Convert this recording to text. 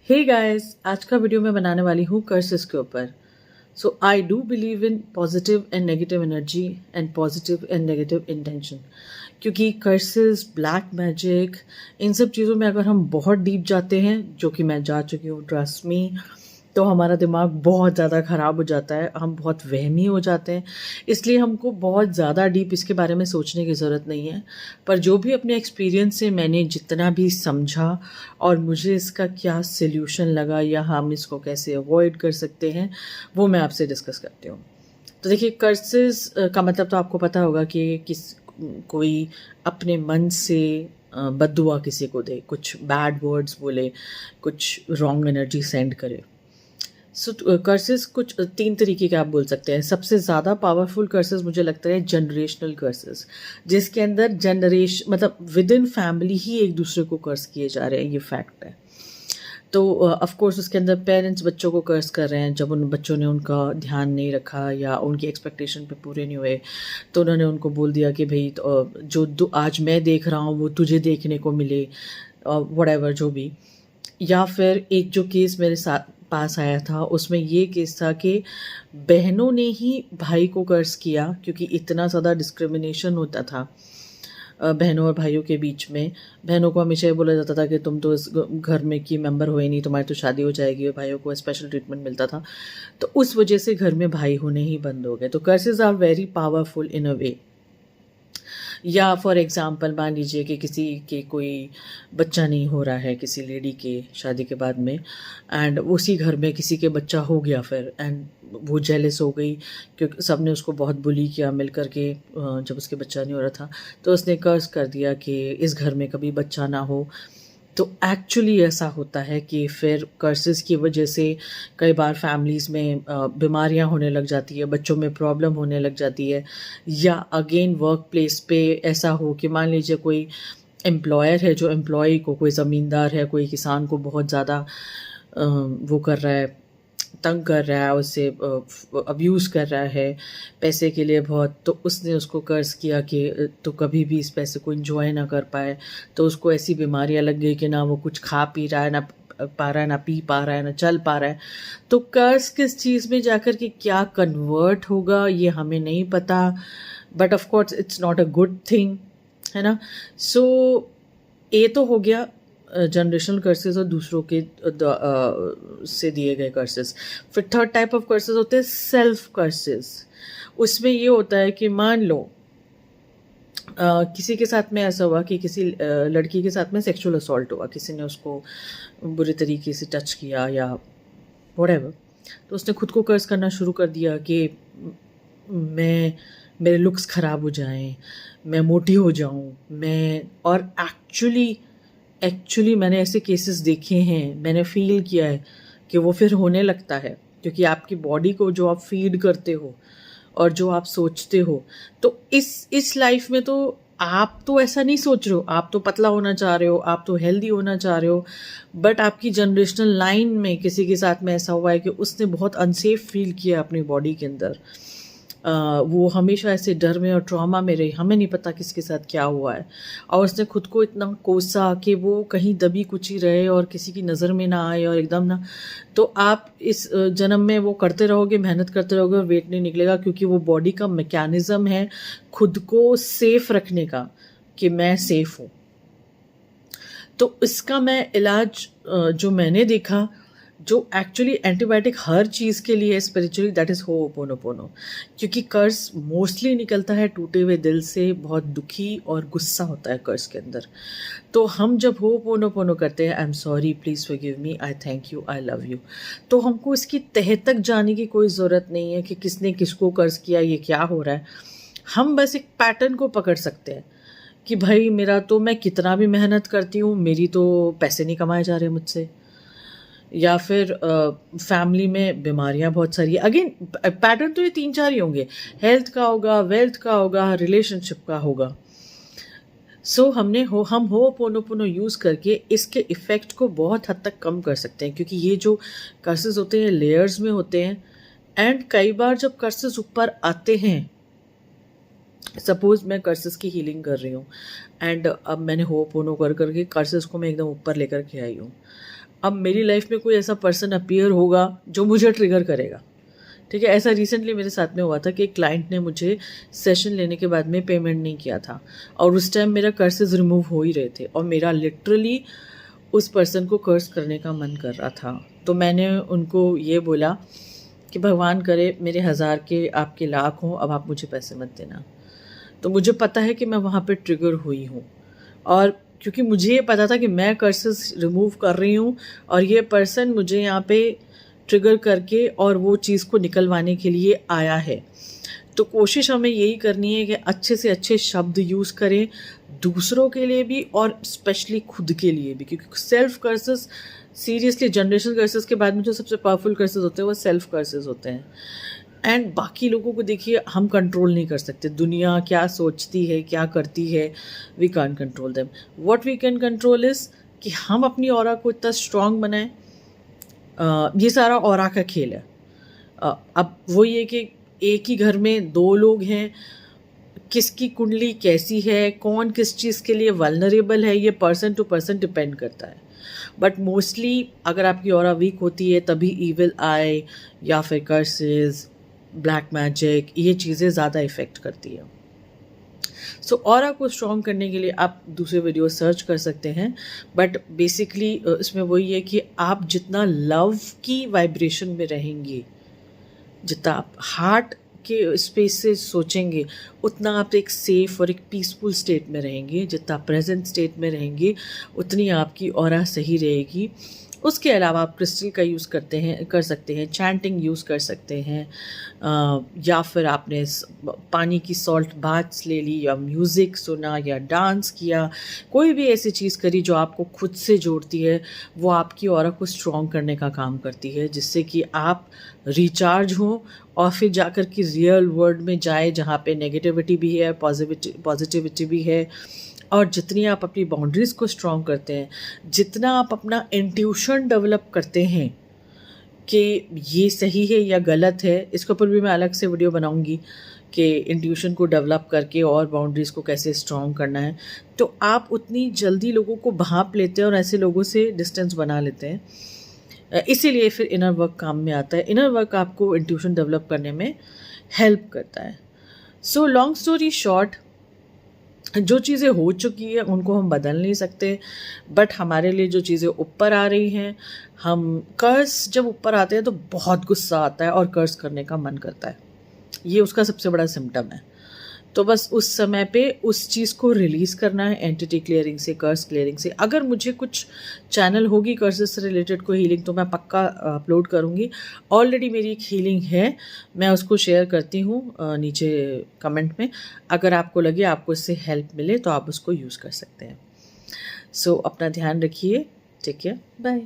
Hey guys, आज का video मैं बनाने वाली हूँ कर्सेस के ऊपर। So I do believe in positive and negative energy and positive and negative intention, क्योंकि कर्सेस, ब्लैक मैजिक, इन सब चीज़ों में अगर हम बहुत डीप जाते हैं, जो कि मैं जा चुकी हूँ, ट्रस्ट मी, तो हमारा दिमाग बहुत ज़्यादा ख़राब हो जाता है, हम बहुत वहमी हो जाते हैं। इसलिए हमको बहुत ज़्यादा डीप इसके बारे में सोचने की ज़रूरत नहीं है। पर जो भी अपने एक्सपीरियंस से मैंने जितना भी समझा और मुझे इसका क्या सल्यूशन लगा या हम इसको कैसे अवॉइड कर सकते हैं, वो मैं आपसे डिस्कस करती हूँ। तो देखिए, कर्सेस का मतलब तो आपको पता होगा कि कोई अपने मन से बद्दुआ किसी को दे, कुछ बैड वर्ड्स बोले, कुछ रॉन्ग एनर्जी सेंड करे। सो कर्सेस कुछ तीन तरीके के आप बोल सकते हैं। सबसे ज़्यादा पावरफुल कर्सेस मुझे लगता है जनरेशनल कर्सेस, जिसके अंदर जनरेशन मतलब विद इन फैमिली ही एक दूसरे को कर्स किए जा रहे हैं, ये फैक्ट है। तो ऑफ कोर्स उसके अंदर पेरेंट्स बच्चों को कर्स कर रहे हैं जब उन बच्चों ने उनका ध्यान नहीं रखा या उनकी एक्सपेक्टेशन पे पूरे नहीं हुए, तो उन्होंने उनको बोल दिया कि भाई जो आज मैं देख रहा हूँ वो तुझे देखने को मिले, व्हाटएवर जो भी। या फिर एक जो केस मेरे साथ पास आया था, उसमें ये केस था कि बहनों ने ही भाई को कर्स किया, क्योंकि इतना ज़्यादा डिस्क्रिमिनेशन होता था बहनों और भाइयों के बीच में। बहनों को हमेशा ये बोला जाता था कि तुम तो इस घर में की मेंबर हो ही नहीं, तुम्हारी तो शादी हो जाएगी, और भाइयों को स्पेशल ट्रीटमेंट मिलता था। तो उस वजह से घर में भाई होने ही बंद हो गए। तो curses are very powerful in a way. या फॉर एग्ज़ाम्पल मान लीजिए कि किसी के कोई बच्चा नहीं हो रहा है, किसी लेडी के शादी के बाद में, एंड उसी घर में किसी के बच्चा हो गया फिर, एंड वो जेलस हो गई क्योंकि सबने उसको बहुत बुली किया मिल कर के, जब उसके बच्चा नहीं हो रहा था तो उसने कर्ज कर दिया कि इस घर में कभी बच्चा ना हो। तो एक्चुअली ऐसा होता है कि फिर कर्सेस की वजह से कई बार फैमिलीज़ में बीमारियां होने लग जाती है, बच्चों में प्रॉब्लम होने लग जाती है। या अगेन वर्क प्लेस पे ऐसा हो कि मान लीजिए कोई एम्प्लॉयर है जो एम्प्लॉय को, कोई ज़मींदार है, कोई किसान को बहुत ज़्यादा वो कर रहा है, तंग कर रहा है, उससे अब्यूज़ कर रहा है पैसे के लिए बहुत, तो उसने उसको कर्ज किया कि तो कभी भी इस पैसे को एंजॉय ना कर पाए। तो उसको ऐसी बीमारियां लग गई कि ना वो कुछ खा पी रहा है, ना पा रहा है, ना पी पा रहा है, ना चल पा रहा है। तो कर्ज किस चीज़ में जाकर के क्या कन्वर्ट होगा ये हमें नहीं पता, but of course it's not a good thing, है ना। सो ये तो हो गया जनरेशनल कर्सेस और दूसरों के से दिए गए कर्सेस। फिर थर्ड टाइप ऑफ कर्सेस होते हैं सेल्फ कर्सेस। उसमें ये होता है कि मान लो किसी के साथ में ऐसा हुआ कि किसी लड़की के साथ में सेक्सुअल असॉल्ट हुआ, किसी ने उसको बुरी तरीके से टच किया या व्हाटएवर। तो उसने खुद को कर्स करना शुरू कर दिया कि मैं मेरे लुक्स ख़राब हो जाएं, मैं मोटी हो जाऊं, मैं, और एक्चुअली मैंने ऐसे केसेस देखे हैं, मैंने फील किया है कि वो फिर होने लगता है, क्योंकि आपकी बॉडी को जो आप फीड करते हो और जो आप सोचते हो, तो इस लाइफ में तो आप तो ऐसा नहीं सोच रहे हो, आप तो पतला होना चाह रहे हो, आप तो हेल्दी होना चाह रहे हो, बट आपकी जनरेशनल लाइन में किसी के साथ में ऐसा हुआ है कि उसने बहुत अनसेफ फील किया अपनी बॉडी के अंदर। वो हमेशा ऐसे डर में और ट्रॉमा में रही, हमें नहीं पता किसके साथ क्या हुआ है, और उसने खुद को इतना कोसा कि वो कहीं दबी कुची रहे और किसी की नज़र में ना आए और एकदम ना। तो आप इस जन्म में वो करते रहोगे, मेहनत करते रहोगे और वेट नहीं निकलेगा, क्योंकि वो बॉडी का मैकेनिज़्म है खुद को सेफ रखने का, कि मैं सेफ हूँ। तो इसका मैं इलाज जो मैंने देखा, जो एक्चुअली एंटीबायोटिक हर चीज़ के लिए है स्पिरिचुअली, दैट इज़ होओपोनोपोनो। क्योंकि कर्स मोस्टली निकलता है टूटे हुए दिल से, बहुत दुखी और गुस्सा होता है कर्स के अंदर। तो हम जब होओपोनोपोनो करते हैं, I am sorry, please forgive me, I thank you, I love you, तो हमको इसकी तह तक जाने की कोई ज़रूरत नहीं है कि किसने किसको कर्स किया, ये क्या हो रहा है। हम बस एक पैटर्न को पकड़ सकते हैं कि भाई मेरा तो, मैं कितना भी मेहनत करती हूँ, मेरी तो पैसे नहीं कमाए जा रहे मुझसे। या फिर फैमिली में बीमारियां बहुत सारी है। अगेन पैटर्न तो ये तीन चार ही होंगे, हेल्थ का होगा, वेल्थ का होगा, रिलेशनशिप का होगा। सो हम होओपोनोपोनो यूज़ करके इसके इफ़ेक्ट को बहुत हद तक कम कर सकते हैं, क्योंकि ये जो कर्सेस होते हैं लेयर्स में होते हैं। एंड कई बार जब कर्सेस ऊपर आते हैं, सपोज मैं कर्सेस की हीलिंग कर रही हूँ एंड अब मैंने होओपोनो कर करके कर्सेस को मैं एकदम ऊपर लेकर के आई हूँ, अब मेरी लाइफ में कोई ऐसा पर्सन अपीयर होगा जो मुझे ट्रिगर करेगा, ठीक है। ऐसा रिसेंटली मेरे साथ में हुआ था कि एक क्लाइंट ने मुझे सेशन लेने के बाद में पेमेंट नहीं किया था और उस टाइम मेरा कर्सेस रिमूव हो ही रहे थे और मेरा लिटरली उस पर्सन को कर्स करने का मन कर रहा था। तो मैंने उनको ये बोला कि भगवान करे मेरे 1000 के आपके लाख हों, अब आप मुझे पैसे मत देना। तो मुझे पता है कि मैं वहाँ पे ट्रिगर हुई हूँ और क्योंकि मुझे ये पता था कि मैं कर्सेस रिमूव कर रही हूँ और ये पर्सन मुझे यहाँ पे ट्रिगर करके और वो चीज़ को निकलवाने के लिए आया है। तो कोशिश हमें यही करनी है कि अच्छे से अच्छे शब्द यूज़ करें दूसरों के लिए भी और स्पेशली खुद के लिए भी, क्योंकि self curses seriously generation curses के बाद में जो सबसे पावरफुल कर्सेस होते हैं वो सेल्फ कर्सेस होते हैं। एंड बाकी लोगों को देखिए हम कंट्रोल नहीं कर सकते, दुनिया क्या सोचती है क्या करती है, we can't control them. What we can control is कि हम अपनी ऑरा को इतना स्ट्रांग बनाएं। ये सारा ऑरा का खेल है। अब वही है कि एक ही घर में 2 लोग हैं, किसकी कुंडली कैसी है, कौन किस चीज़ के लिए वल्नरेबल है, ये पर्सन टू पर्सन डिपेंड करता है। बट मोस्टली अगर आपकी ऑरा वीक होती है तभी इविल आई या फिर कर्सेस, ब्लैक मैजिक, ये चीज़ें ज़्यादा इफ़ेक्ट करती है। सो ऑरा को स्ट्रॉन्ग करने के लिए आप दूसरे वीडियो सर्च कर सकते हैं, बट बेसिकली इसमें वही है कि आप जितना लव की वाइब्रेशन में रहेंगे, जितना आप हार्ट के स्पेस से सोचेंगे, उतना आप एक सेफ और एक पीसफुल स्टेट में रहेंगे। जितना प्रेजेंट स्टेट में रहेंगे उतनी आपकी ऑरा सही रहेगी। उसके अलावा आप क्रिस्टल का यूज़ कर सकते हैं, चैंटिंग यूज़ कर सकते हैं, या फिर आपने पानी की सॉल्ट बाथ्स ले ली या म्यूज़िक सुना या डांस किया, कोई भी ऐसी चीज़ करी जो आपको खुद से जोड़ती है, वो आपकी ऑरा को स्ट्रॉन्ग करने का काम करती है, जिससे कि आप रिचार्ज हों और फिर जाकर के रियल वर्ल्ड में जाए जहाँ पे नेगेटिविटी भी है, पॉजिटिविटी भी है। और जितनी आप अपनी बाउंड्रीज़ को स्ट्रॉन्ग करते हैं, जितना आप अपना इंट्यूशन डेवलप करते हैं कि ये सही है या गलत है, इसके ऊपर भी मैं अलग से वीडियो बनाऊंगी कि इंट्यूशन को डेवलप करके और बाउंड्रीज़ को कैसे स्ट्रॉन्ग करना है, तो आप उतनी जल्दी लोगों को भांप लेते हैं और ऐसे लोगों से डिस्टेंस बना लेते हैं। इसीलिए फिर इनर वर्क काम में आता है। इनर वर्क आपको इंट्यूशन डेवलप करने में हेल्प करता है। सो लॉन्ग स्टोरी शॉर्ट, जो चीज़ें हो चुकी है उनको हम बदल नहीं सकते, बट हमारे लिए जो चीज़ें ऊपर आ रही हैं, हम कर्स जब ऊपर आते हैं तो बहुत गुस्सा आता है और कर्स करने का मन करता है। ये उसका सबसे बड़ा सिम्टम है। तो बस उस समय पे उस चीज़ को रिलीज़ करना है एंटिटी क्लियरिंग से, कर्स क्लियरिंग से। अगर मुझे कुछ चैनल होगी कर्सेस से रिलेटेड कोई हीलिंग तो मैं पक्का अपलोड करूँगी। ऑलरेडी मेरी एक हीलिंग है, मैं उसको शेयर करती हूँ नीचे कमेंट में। अगर आपको लगे आपको इससे हेल्प मिले तो आप उसको यूज़ कर सकते हैं। सो अपना ध्यान रखिए, टेक केयर, बाय।